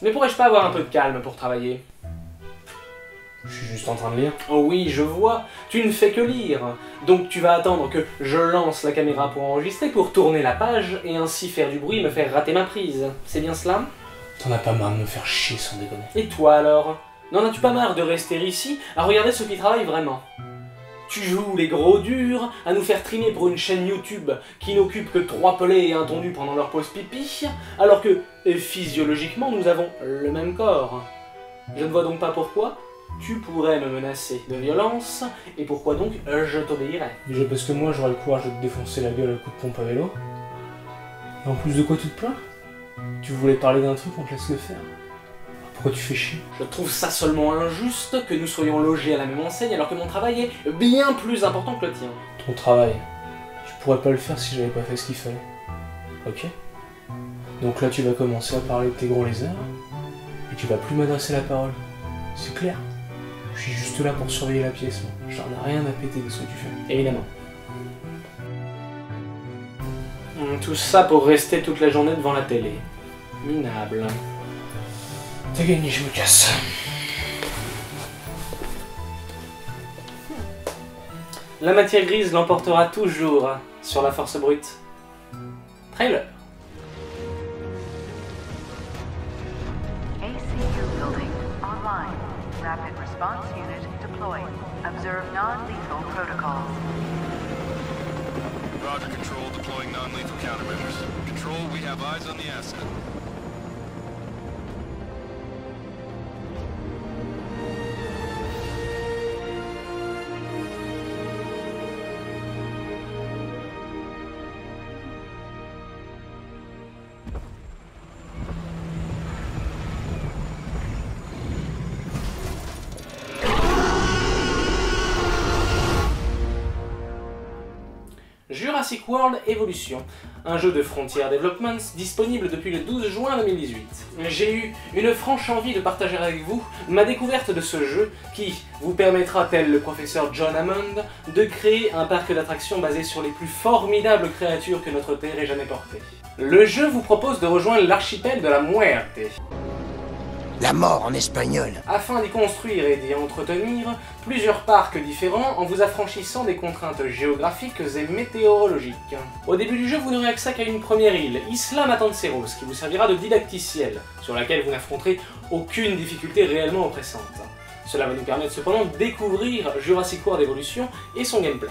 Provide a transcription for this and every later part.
Ne pourrais-je pas avoir un peu de calme pour travailler? Je suis juste en train de lire. Oh oui, je vois, tu ne fais que lire. Donc tu vas attendre que je lance la caméra pour enregistrer, pour tourner la page, et ainsi faire du bruit et me faire rater ma prise. C'est bien cela? T'en as pas marre de me faire chier sans déconner. Et toi alors? N'en as-tu pas marre de rester ici, à regarder ceux qui travaillent vraiment? Tu joues les gros durs, à nous faire trimer pour une chaîne YouTube qui n'occupe que 3 pelés et un tondu pendant leur pause pipi, alors que, physiologiquement, nous avons le même corps. Je ne vois donc pas pourquoi tu pourrais me menacer de violence, et pourquoi donc je t'obéirais. Déjà parce que moi j'aurais le courage de te défoncer la gueule à coup de pompe à vélo. Et en plus de quoi tu te plains? Tu voulais parler d'un truc, on te laisse le faire. Pourquoi tu fais chier? Je trouve ça seulement injuste que nous soyons logés à la même enseigne alors que mon travail est bien plus important que le tien. Ton travail, je pourrais pas le faire si j'avais pas fait ce qu'il fallait. Ok? Donc là tu vas commencer à parler de tes gros lézards, et tu vas plus m'adresser la parole. C'est clair? Je suis juste là pour surveiller la pièce, moi. J'en ai rien à péter de ce que tu fais. Évidemment. Tout ça pour rester toute la journée devant la télé. Minable. T'as gagné, je me casse. La matière grise l'emportera toujours sur la force brute. Trailer. ACU building online. Rapid response unit deployed. Observe non-lethal protocols. Roger, Control, deploying non-lethal countermeasures. Control, we have eyes on the asset. Jurassic World Evolution, un jeu de Frontier Developments disponible depuis le 12 juin 2018. J'ai eu une franche envie de partager avec vous ma découverte de ce jeu qui vous permettra, tel le professeur John Hammond, de créer un parc d'attractions basé sur les plus formidables créatures que notre Terre ait jamais portées. Le jeu vous propose de rejoindre l'archipel de la Muerte, La mort en espagnol. afin d'y construire et d'y entretenir plusieurs parcs différents en vous affranchissant des contraintes géographiques et météorologiques. Au début du jeu, vous n'aurez accès qu'à une première île, Isla Matanceros, qui vous servira de didacticiel, sur laquelle vous n'affronterez aucune difficulté réellement oppressante. Cela va nous permettre cependant de découvrir Jurassic World Evolution et son gameplay.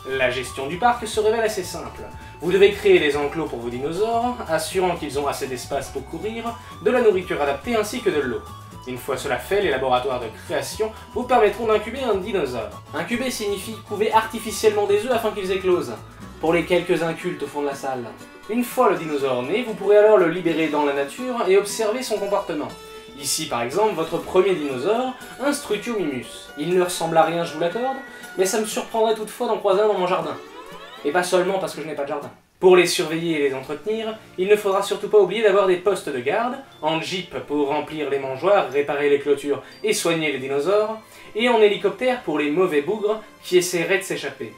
La gestion du parc se révèle assez simple. Vous devez créer des enclos pour vos dinosaures, assurant qu'ils ont assez d'espace pour courir, de la nourriture adaptée ainsi que de l'eau. Une fois cela fait, les laboratoires de création vous permettront d'incuber un dinosaure. Incuber signifie couver artificiellement des œufs afin qu'ils éclosent, pour les quelques incultes au fond de la salle. Une fois le dinosaure né, vous pourrez alors le libérer dans la nature et observer son comportement. Ici par exemple, votre premier dinosaure, un Struthiomimus. Il ne ressemble à rien, je vous l'accorde, mais ça me surprendrait toutefois d'en croiser un dans mon jardin. Et pas seulement parce que je n'ai pas de jardin. Pour les surveiller et les entretenir, il ne faudra surtout pas oublier d'avoir des postes de garde, en jeep pour remplir les mangeoires, réparer les clôtures et soigner les dinosaures, et en hélicoptère pour les mauvais bougres qui essaieraient de s'échapper.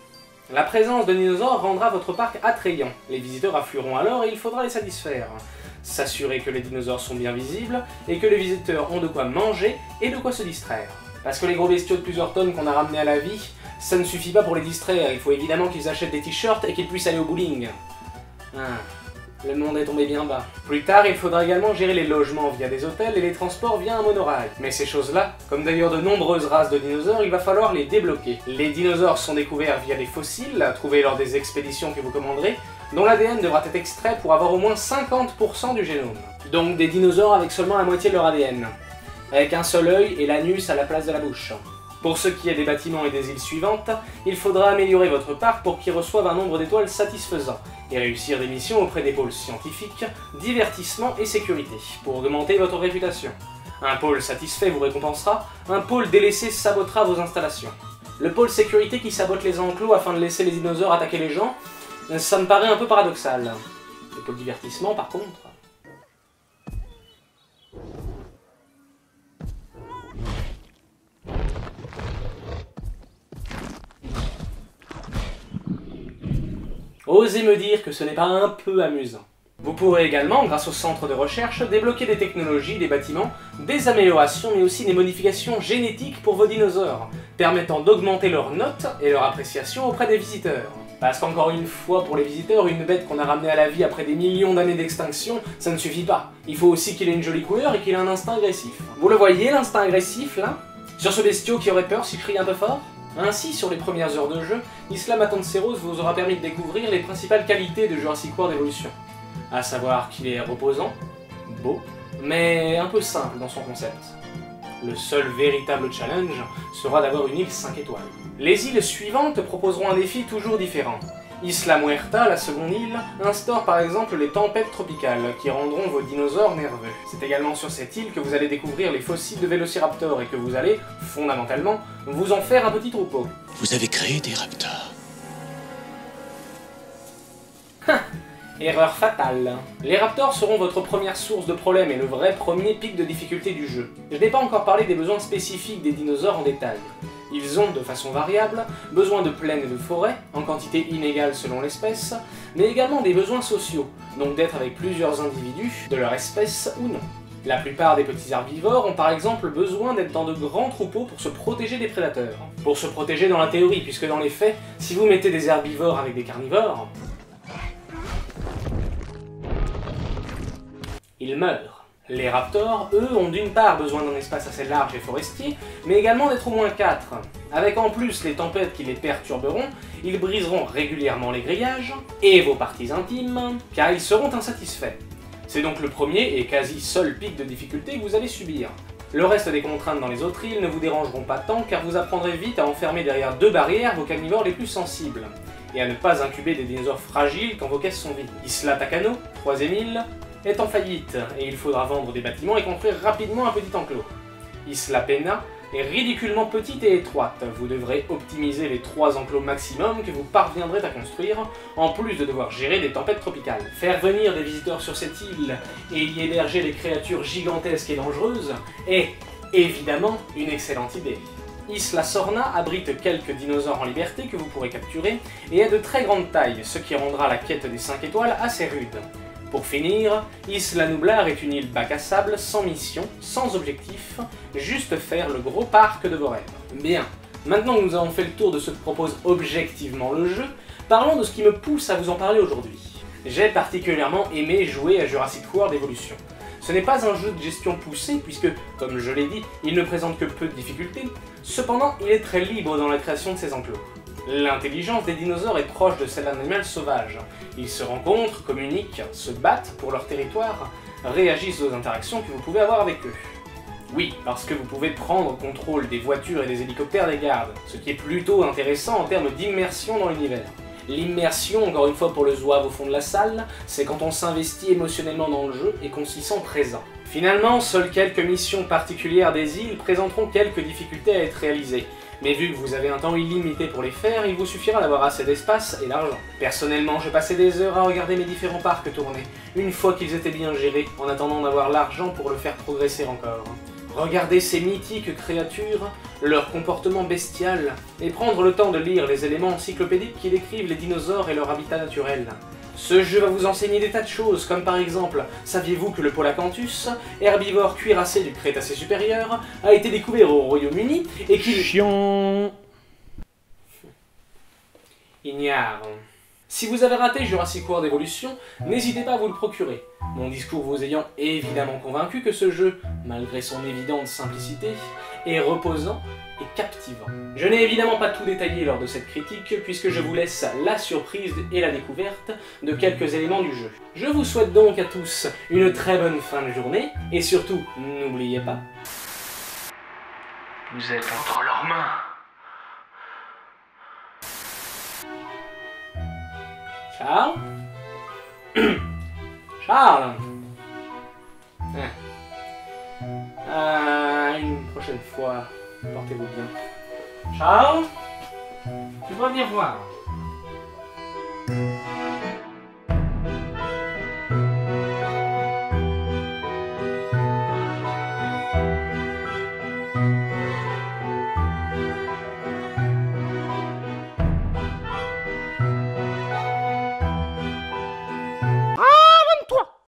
La présence de dinosaures rendra votre parc attrayant. Les visiteurs afflueront alors et il faudra les satisfaire. S'assurer que les dinosaures sont bien visibles et que les visiteurs ont de quoi manger et de quoi se distraire. Parce que les gros bestiaux de plusieurs tonnes qu'on a ramenés à la vie, ça ne suffit pas pour les distraire, il faut évidemment qu'ils achètent des t-shirts et qu'ils puissent aller au bowling. Le monde est tombé bien bas. Plus tard, il faudra également gérer les logements via des hôtels et les transports via un monorail. Mais ces choses-là, comme d'ailleurs de nombreuses races de dinosaures, il va falloir les débloquer. Les dinosaures sont découverts via des fossiles, trouvés lors des expéditions que vous commanderez, dont l'ADN devra être extrait pour avoir au moins 50% du génome. Donc des dinosaures avec seulement la moitié de leur ADN. Avec un seul œil et l'anus à la place de la bouche. Pour ce qui est des bâtiments et des îles suivantes, il faudra améliorer votre parc pour qu'il reçoive un nombre d'étoiles satisfaisant, et réussir des missions auprès des pôles scientifiques, divertissement et sécurité, pour augmenter votre réputation. Un pôle satisfait vous récompensera, un pôle délaissé sabotera vos installations. Le pôle sécurité qui sabote les enclos afin de laisser les dinosaures attaquer les gens, ça me paraît un peu paradoxal. Le pôle divertissement par contre... Osez me dire que ce n'est pas un peu amusant. Vous pourrez également, grâce au centre de recherche, débloquer des technologies, des bâtiments, des améliorations, mais aussi des modifications génétiques pour vos dinosaures, permettant d'augmenter leurs notes et leur appréciation auprès des visiteurs. Parce qu'encore une fois, pour les visiteurs, une bête qu'on a ramenée à la vie après des millions d'années d'extinction, ça ne suffit pas. Il faut aussi qu'il ait une jolie couleur et qu'il ait un instinct agressif. Vous le voyez, l'instinct agressif, là? Sur ce bestiau qui aurait peur s'il crie un peu fort? Ainsi, sur les premières heures de jeu, Isla Matanceros vous aura permis de découvrir les principales qualités de Jurassic World Evolution. À savoir qu'il est reposant, beau, mais un peu simple dans son concept. Le seul véritable challenge sera d'avoir une île 5 étoiles. Les îles suivantes proposeront un défi toujours différent. Isla Muerta, la seconde île, instaure par exemple les tempêtes tropicales qui rendront vos dinosaures nerveux. C'est également sur cette île que vous allez découvrir les fossiles de Vélociraptor et que vous allez, fondamentalement, vous en faire un petit troupeau. Vous avez créé des raptors. Erreur fatale. Les raptors seront votre première source de problème et le vrai premier pic de difficulté du jeu. Je n'ai pas encore parlé des besoins spécifiques des dinosaures en détail. Ils ont, de façon variable, besoin de plaines et de forêts, en quantité inégale selon l'espèce, mais également des besoins sociaux, donc d'être avec plusieurs individus, de leur espèce ou non. La plupart des petits herbivores ont par exemple besoin d'être dans de grands troupeaux pour se protéger des prédateurs. Pour se protéger dans la théorie, puisque dans les faits, si vous mettez des herbivores avec des carnivores, ils meurent. Les raptors, eux, ont d'une part besoin d'un espace assez large et forestier, mais également d'être au moins 4. Avec en plus les tempêtes qui les perturberont, ils briseront régulièrement les grillages et vos parties intimes, car ils seront insatisfaits. C'est donc le premier et quasi seul pic de difficulté que vous allez subir. Le reste des contraintes dans les autres îles ne vous dérangeront pas tant, car vous apprendrez vite à enfermer derrière 2 barrières vos carnivores les plus sensibles, et à ne pas incuber des dinosaures fragiles quand vos caisses sont vides. Isla Takano, 3e île, est en faillite, et il faudra vendre des bâtiments et construire rapidement un petit enclos. Isla Pena est ridiculement petite et étroite, vous devrez optimiser les 3 enclos maximum que vous parviendrez à construire, en plus de devoir gérer des tempêtes tropicales. Faire venir des visiteurs sur cette île et y héberger des créatures gigantesques et dangereuses est, évidemment, une excellente idée. Isla Sorna abrite quelques dinosaures en liberté que vous pourrez capturer, et est de très grande taille, ce qui rendra la quête des 5 étoiles assez rude. Pour finir, Isla Nublar est une île bac à sable, sans mission, sans objectif, juste faire le gros parc de vos rêves. Bien, maintenant que nous avons fait le tour de ce que propose objectivement le jeu, parlons de ce qui me pousse à vous en parler aujourd'hui. J'ai particulièrement aimé jouer à Jurassic World Evolution. Ce n'est pas un jeu de gestion poussé, puisque, comme je l'ai dit, il ne présente que peu de difficultés, cependant il est très libre dans la création de ses enclos. L'intelligence des dinosaures est proche de celle d'un animal sauvage. Ils se rencontrent, communiquent, se battent pour leur territoire, réagissent aux interactions que vous pouvez avoir avec eux. Oui, parce que vous pouvez prendre contrôle des voitures et des hélicoptères des gardes, ce qui est plutôt intéressant en termes d'immersion dans l'univers. L'immersion, encore une fois pour le zouave au fond de la salle, c'est quand on s'investit émotionnellement dans le jeu et qu'on s'y sent présent. Finalement, seules quelques missions particulières des îles présenteront quelques difficultés à être réalisées. Mais vu que vous avez un temps illimité pour les faire, il vous suffira d'avoir assez d'espace et d'argent. Personnellement, je passais des heures à regarder mes différents parcs tourner, une fois qu'ils étaient bien gérés, en attendant d'avoir l'argent pour le faire progresser encore. Regarder ces mythiques créatures, leur comportement bestial, et prendre le temps de lire les éléments encyclopédiques qui décrivent les dinosaures et leur habitat naturel. Ce jeu va vous enseigner des tas de choses, comme par exemple, saviez-vous que le Polacanthus, herbivore cuirassé du Crétacé supérieur, a été découvert au Royaume-Uni et qu'il... Chiant. Ignare. Si vous avez raté Jurassic World Evolution, n'hésitez pas à vous le procurer. Mon discours vous ayant évidemment convaincu que ce jeu, malgré son évidente simplicité, est reposant et captivant. Je n'ai évidemment pas tout détaillé lors de cette critique, puisque je vous laisse la surprise et la découverte de quelques éléments du jeu. Je vous souhaite donc à tous une très bonne fin de journée, et surtout, n'oubliez pas... Vous êtes entre leurs mains. Charles? Charles? Une prochaine fois, portez-vous bien. Charles? Tu dois venir voir.